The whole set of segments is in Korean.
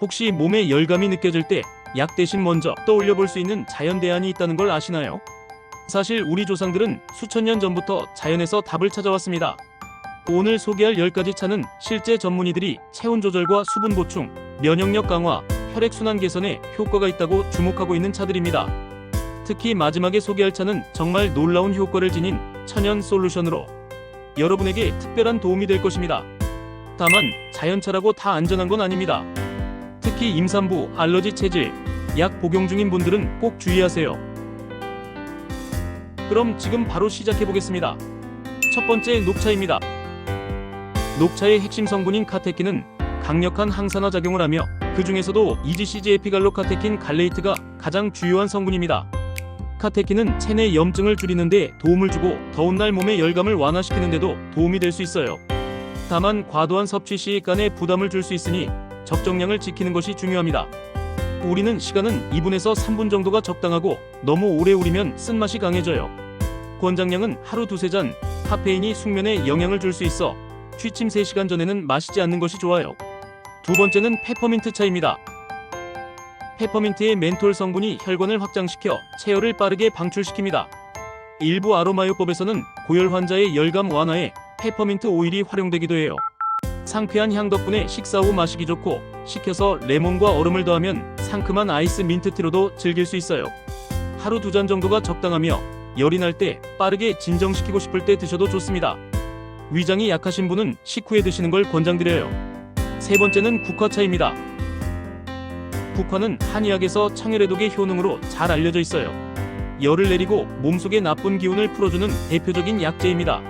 혹시 몸에 열감이 느껴질 때 약 대신 먼저 떠올려 볼 수 있는 자연 대안이 있다는 걸 아시나요? 사실 우리 조상들은 수천 년 전부터 자연에서 답을 찾아왔습니다. 오늘 소개할 10가지 차는 실제 전문의들이 체온 조절과 수분 보충, 면역력 강화, 혈액순환 개선에 효과가 있다고 주목하고 있는 차들입니다. 특히 마지막에 소개할 차는 정말 놀라운 효과를 지닌 천연 솔루션으로 여러분에게 특별한 도움이 될 것입니다. 다만 자연차라고 다 안전한 건 아닙니다. 특히 임산부, 알러지 체질, 약 복용 중인 분들은 꼭 주의하세요. 그럼 지금 바로 시작해 보겠습니다. 첫 번째, 녹차입니다. 녹차의 핵심 성분인 카테킨은 강력한 항산화 작용을 하며 그 중에서도 EGCG 에피갈로카테킨 갈레이트가 가장 주요한 성분입니다. 카테킨은 체내 염증을 줄이는 데 도움을 주고 더운 날 몸의 열감을 완화시키는 데도 도움이 될 수 있어요. 다만 과도한 섭취 시 간에 부담을 줄 수 있으니 적정량을 지키는 것이 중요합니다. 우리는 시간은 2분에서 3분 정도가 적당하고 너무 오래 우리면 쓴맛이 강해져요. 권장량은 하루 2-3잔, 카페인이 숙면에 영향을 줄 수 있어 취침 3시간 전에는 마시지 않는 것이 좋아요. 두 번째는 페퍼민트 차입니다. 페퍼민트의 멘톨 성분이 혈관을 확장시켜 체열을 빠르게 방출시킵니다. 일부 아로마요법에서는 고열 환자의 열감 완화에 페퍼민트 오일이 활용되기도 해요. 상쾌한 향 덕분에 식사 후 마시기 좋고 식혀서 레몬과 얼음을 더하면 상큼한 아이스 민트티로도 즐길 수 있어요. 하루 2잔 정도가 적당하며 열이 날 때 빠르게 진정시키고 싶을 때 드셔도 좋습니다. 위장이 약하신 분은 식후에 드시는 걸 권장드려요. 세 번째는 국화차입니다. 국화는 한의학에서 청열해독의 효능으로 잘 알려져 있어요. 열을 내리고 몸속의 나쁜 기운을 풀어주는 대표적인 약재입니다.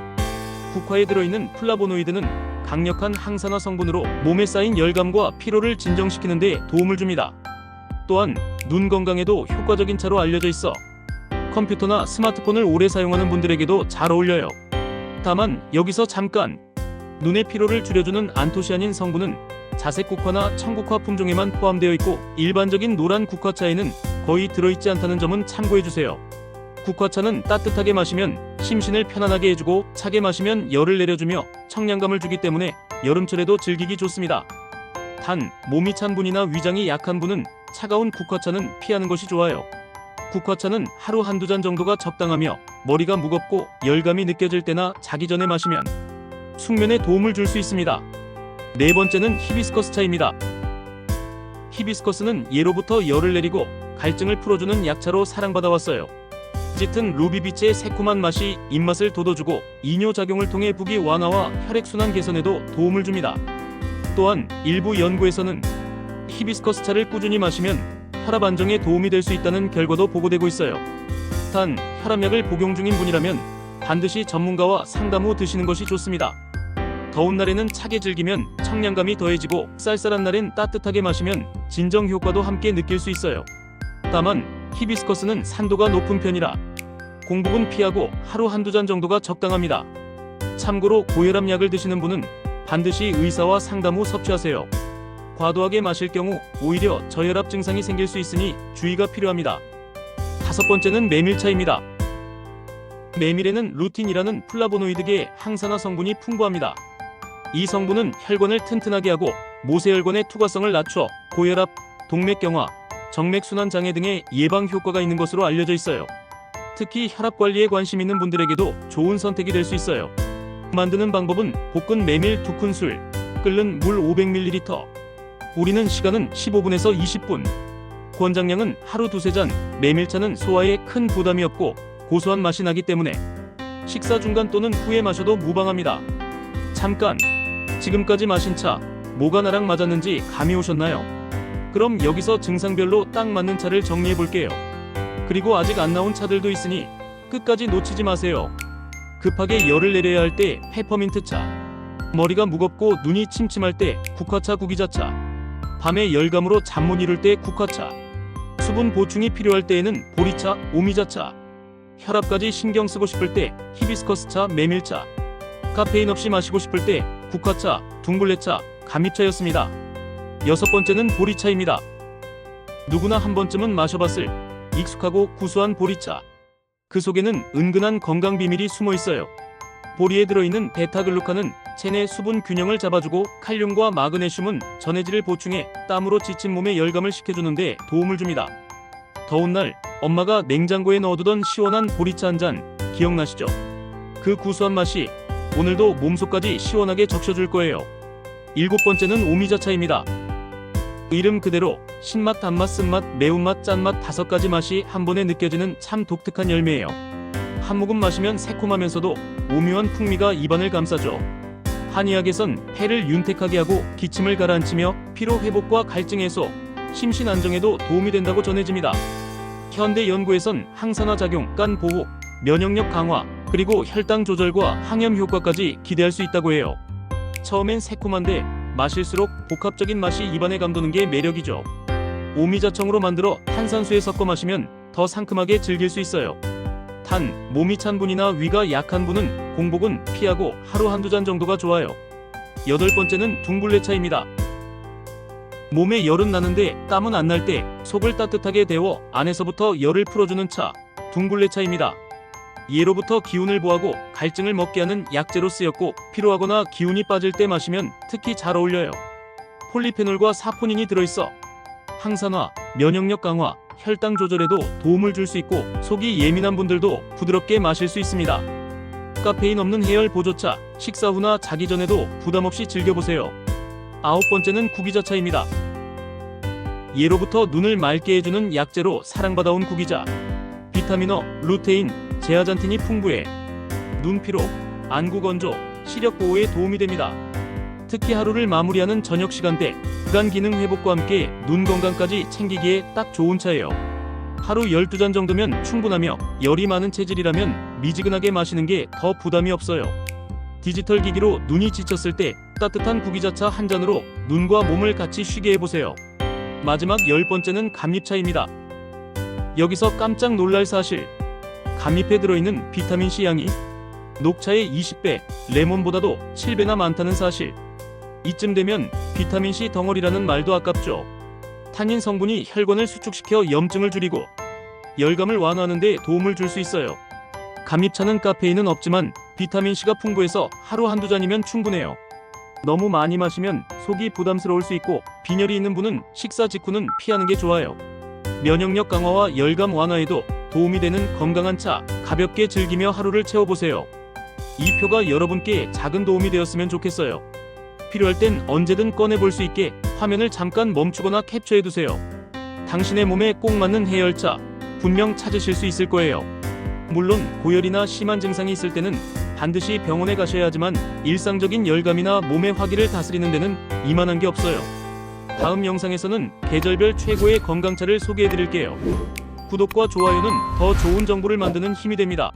국화에 들어있는 플라보노이드는 강력한 항산화 성분으로 몸에 쌓인 열감과 피로를 진정시키는 데 도움을 줍니다. 또한 눈 건강에도 효과적인 차로 알려져 있어 컴퓨터나 스마트폰을 오래 사용하는 분들에게도 잘 어울려요. 다만 여기서 잠깐! 눈의 피로를 줄여주는 안토시아닌 성분은 자색 국화나 청국화 품종에만 포함되어 있고 일반적인 노란 국화차에는 거의 들어있지 않다는 점은 참고해주세요. 국화차는 따뜻하게 마시면 심신을 편안하게 해주고 차게 마시면 열을 내려주며 청량감을 주기 때문에 여름철에도 즐기기 좋습니다. 단, 몸이 찬 분이나 위장이 약한 분은 차가운 국화차는 피하는 것이 좋아요. 국화차는 하루 1-2잔 정도가 적당하며 머리가 무겁고 열감이 느껴질 때나 자기 전에 마시면 숙면에 도움을 줄 수 있습니다. 네 번째는 히비스커스 차입니다. 히비스커스는 예로부터 열을 내리고 갈증을 풀어주는 약차로 사랑받아왔어요. 짙은 루비빛의 새콤한 맛이 입맛을 돋워주고 이뇨작용을 통해 부기 완화와 혈액순환 개선에도 도움을 줍니다. 또한 일부 연구에서는 히비스커스 차를 꾸준히 마시면 혈압 안정에 도움이 될 수 있다는 결과도 보고되고 있어요. 단, 혈압약을 복용 중인 분이라면 반드시 전문가와 상담 후 드시는 것이 좋습니다. 더운 날에는 차게 즐기면 청량감이 더해지고 쌀쌀한 날엔 따뜻하게 마시면 진정 효과도 함께 느낄 수 있어요. 다만 히비스커스는 산도가 높은 편이라 공복은 피하고 하루 1-2잔 정도가 적당합니다. 참고로 고혈압 약을 드시는 분은 반드시 의사와 상담 후 섭취하세요. 과도하게 마실 경우 오히려 저혈압 증상이 생길 수 있으니 주의가 필요합니다. 다섯 번째는 메밀차입니다. 메밀에는 루틴이라는 플라보노이드계의 항산화 성분이 풍부합니다. 이 성분은 혈관을 튼튼하게 하고 모세혈관의 투과성을 낮춰 고혈압, 동맥경화, 정맥순환 장애 등의 예방 효과가 있는 것으로 알려져 있어요. 특히 혈압 관리에 관심 있는 분들에게도 좋은 선택이 될 수 있어요. 만드는 방법은 볶은 메밀 2큰술, 끓는 물 500ml. 우리는 시간은 15분에서 20분. 권장량은 하루 2-3잔. 메밀차는 소화에 큰 부담이 없고 고소한 맛이 나기 때문에 식사 중간 또는 후에 마셔도 무방합니다. 잠깐! 지금까지 마신 차, 뭐가 나랑 맞았는지 감이 오셨나요? 그럼 여기서 증상별로 딱 맞는 차를 정리해 볼게요. 그리고 아직 안 나온 차들도 있으니 끝까지 놓치지 마세요. 급하게 열을 내려야 할 때 페퍼민트 차, 머리가 무겁고 눈이 침침할 때 국화차 구기자차, 밤에 열감으로 잠 못 이룰 때 국화차, 수분 보충이 필요할 때에는 보리차, 오미자차, 혈압까지 신경 쓰고 싶을 때 히비스커스차, 메밀차, 카페인 없이 마시고 싶을 때 국화차, 둥글레차, 감잎차였습니다. 여섯 번째는 보리차입니다. 누구나 한 번쯤은 마셔봤을 익숙하고 구수한 보리차. 그 속에는 은근한 건강 비밀이 숨어 있어요. 보리에 들어있는 베타글루칸은 체내 수분 균형을 잡아주고 칼륨과 마그네슘은 전해질을 보충해 땀으로 지친 몸에 열감을 식혀주는데 도움을 줍니다. 더운 날 엄마가 냉장고에 넣어두던 시원한 보리차 한 잔 기억나시죠? 그 구수한 맛이 오늘도 몸속까지 시원하게 적셔줄 거예요. 7번째는 오미자차입니다. 이름 그대로 신맛, 단맛, 쓴맛, 매운맛, 짠맛 5가지 맛이 한 번에 느껴지는 참 독특한 열매예요. 한 모금 마시면 새콤하면서도 오묘한 풍미가 입안을 감싸죠. 한의학에선 폐를 윤택하게 하고 기침을 가라앉히며 피로 회복과 갈증 해소, 심신 안정에도 도움이 된다고 전해집니다. 현대 연구에선 항산화 작용, 간 보호, 면역력 강화, 그리고 혈당 조절과 항염 효과까지 기대할 수 있다고 해요. 처음엔 새콤한데 마실수록 복합적인 맛이 입안에 감도는 게 매력이죠. 오미자청으로 만들어 탄산수에 섞어 마시면 더 상큼하게 즐길 수 있어요. 단, 몸이 찬 분이나 위가 약한 분은 공복은 피하고 하루 한두 잔 정도가 좋아요. 8번째는 둥글레차입니다. 몸에 열은 나는데 땀은 안 날 때 속을 따뜻하게 데워 안에서부터 열을 풀어주는 차, 둥글레차입니다. 예로부터 기운을 보하고 갈증을 먹게 하는 약재로 쓰였고 피로하거나 기운이 빠질 때 마시면 특히 잘 어울려요. 폴리페놀과 사포닌이 들어있어 항산화, 면역력 강화, 혈당 조절에도 도움을 줄 수 있고 속이 예민한 분들도 부드럽게 마실 수 있습니다. 카페인 없는 해열 보조차, 식사 후나 자기 전에도 부담 없이 즐겨보세요. 9번째는 구기자차입니다. 예로부터 눈을 맑게 해주는 약재로 사랑받아온 구기자. 비타민어, 루테인, 제아잔틴이 풍부해 눈피로, 안구 건조, 시력 보호에 도움이 됩니다. 특히 하루를 마무리하는 저녁 시간대, 구강 기능 회복과 함께 눈 건강까지 챙기기에 딱 좋은 차예요. 하루 12잔 정도면 충분하며 열이 많은 체질이라면 미지근하게 마시는 게 더 부담이 없어요. 디지털 기기로 눈이 지쳤을 때 따뜻한 구기자차 한 잔으로 눈과 몸을 같이 쉬게 해보세요. 마지막 10번째는 감잎차입니다. 여기서 깜짝 놀랄 사실. 감잎에 들어있는 비타민C 양이 녹차의 20배, 레몬보다도 7배나 많다는 사실. 이쯤 되면 비타민C 덩어리라는 말도 아깝죠. 타닌 성분이 혈관을 수축시켜 염증을 줄이고 열감을 완화하는 데 도움을 줄 수 있어요. 감잎차는 카페인은 없지만 비타민C가 풍부해서 하루 한두 잔이면 충분해요. 너무 많이 마시면 속이 부담스러울 수 있고 빈혈이 있는 분은 식사 직후는 피하는 게 좋아요. 면역력 강화와 열감 완화에도 도움이 되는 건강한 차, 가볍게 즐기며 하루를 채워보세요. 이 표가 여러분께 작은 도움이 되었으면 좋겠어요. 필요할 땐 언제든 꺼내볼 수 있게 화면을 잠깐 멈추거나 캡처해두세요. 당신의 몸에 꼭 맞는 해열차, 분명 찾으실 수 있을 거예요. 물론 고열이나 심한 증상이 있을 때는 반드시 병원에 가셔야 하지만 일상적인 열감이나 몸의 화기를 다스리는 데는 이만한 게 없어요. 다음 영상에서는 계절별 최고의 건강차를 소개해드릴게요. 구독과 좋아요는 더 좋은 정보를 만드는 힘이 됩니다.